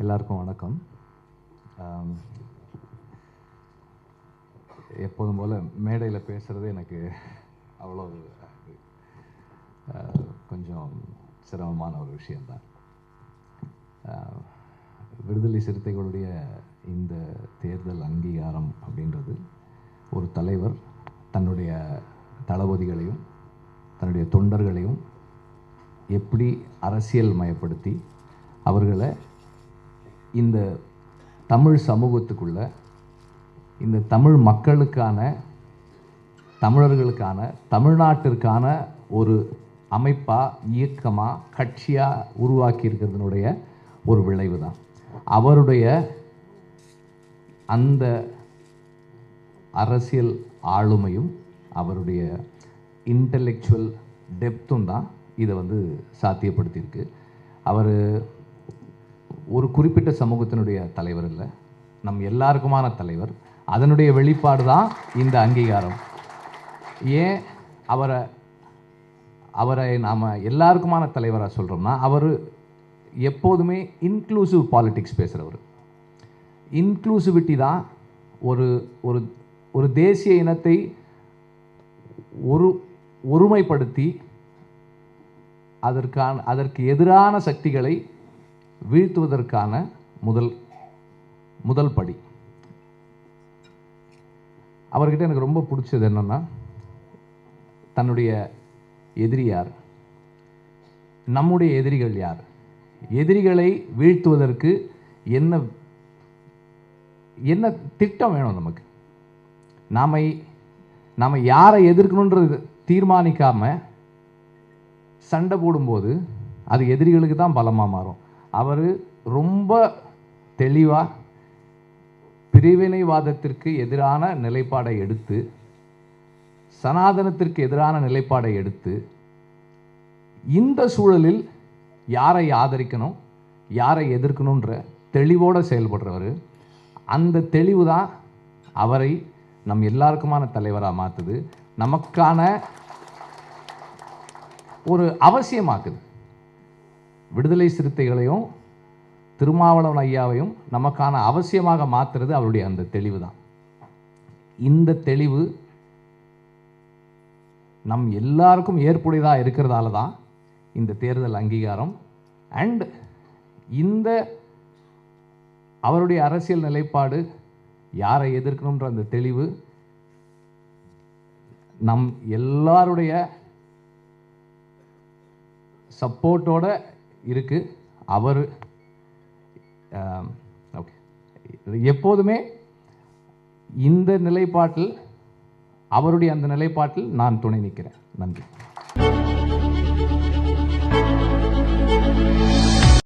எல்லாருக்கும் வணக்கம். எப்போதும் போல் மேடையில் பேசுகிறது எனக்கு அவ்வளோ கொஞ்சம் சிரமமான ஒரு விஷயந்தான். விடுதலை சிறுத்தைகளுடைய இந்த தேர்தல் அங்கீகாரம் அப்படின்றது ஒரு தலைவர் தன்னுடைய தளபதிகளையும் தன்னுடைய தொண்டர்களையும் எப்படி அரசியல் மயப்படுத்தி அவர்களை இந்த தமிழ் சமூகத்துக்குள்ள இந்த தமிழ் மக்களுக்கான தமிழர்களுக்கான தமிழ்நாட்டிற்கான ஒரு அமைப்பாக இயக்கமாக கட்சியாக உருவாக்கி இருக்கிறதுனுடைய ஒரு விளைவு தான். அவருடைய அந்த அரசியல் ஆளுமையும் அவருடைய இன்டலெக்சுவல் டெப்த்தும் தான் இதை சாத்தியப்படுத்தியிருக்கு. அவர் ஒரு குறிப்பிட்ட சமூகத்தினுடைய தலைவர் இல்லை, நம் எல்லாருக்குமான தலைவர். அதனுடைய வெளிப்பாடு தான் இந்த அங்கீகாரம். ஏன் அவரை நாம் எல்லாருக்குமான தலைவராக சொல்கிறோம்னா, அவர் எப்போதுமே இன்க்ளூசிவ் பாலிடிக்ஸ் பேசுகிறவர். இன்க்ளூசிவிட்டி தான் ஒரு ஒரு ஒரு தேசிய இனத்தை ஒருமைப்படுத்தி அதற்கு எதிரான சக்திகளை வீழ்த்துவதற்கான முதல் படி. அவர்கிட்ட எனக்கு ரொம்ப பிடிச்சது என்னன்னா, தன்னுடைய எதிரி யார், நம்முடைய எதிரிகள் யார், எதிரிகளை வீழ்த்துவதற்கு என்ன திட்டம் வேணும் நமக்கு, நாம் யாரை எதிர்க்கணுன்றது தீர்மானிக்காம சண்டை போடும்போது அது எதிரிகளுக்கு தான் பலமாக மாறும். அவர் ரொம்ப தெளிவாக பிரிவினைவாதத்திற்கு எதிரான நிலைப்பாடை எடுத்து, சனாதனத்திற்கு எதிரான நிலைப்பாடை எடுத்து, இந்த சூழலில் யாரை ஆதரிக்கணும் யாரை எதிர்க்கணுன்ற தெளிவோடு செயல்படுறவர். அந்த தெளிவு தான் அவரை நம் எல்லாருக்குமான தலைவராக மாற்றுது, நமக்கான ஒரு அவசியமாக்குது. விடுதலை சிறுத்தைகளையும் திருமாவளவன் ஐயாவையும் நமக்கான அவசியமாக மாற்றுறது அவருடைய அந்த தெளிவு தான். இந்த தெளிவு நம் எல்லாருக்கும் ஏற்புடையதாக இருக்கிறதால தான் இந்த தேர்தல் அங்கீகாரம் அண்ட் இந்த அவருடைய அரசியல் நிலைப்பாடு, யாரை எதிர்க்கணுன்ற அந்த தெளிவு நம் எல்லாருடைய சப்போர்ட்டோட இருக்கு. அவர் ஓகே, எப்போதுமே இந்த நிலைப்பாட்டில், அவருடைய அந்த நிலைப்பாட்டில் நான் துணை நிற்கிறேன். நன்றி.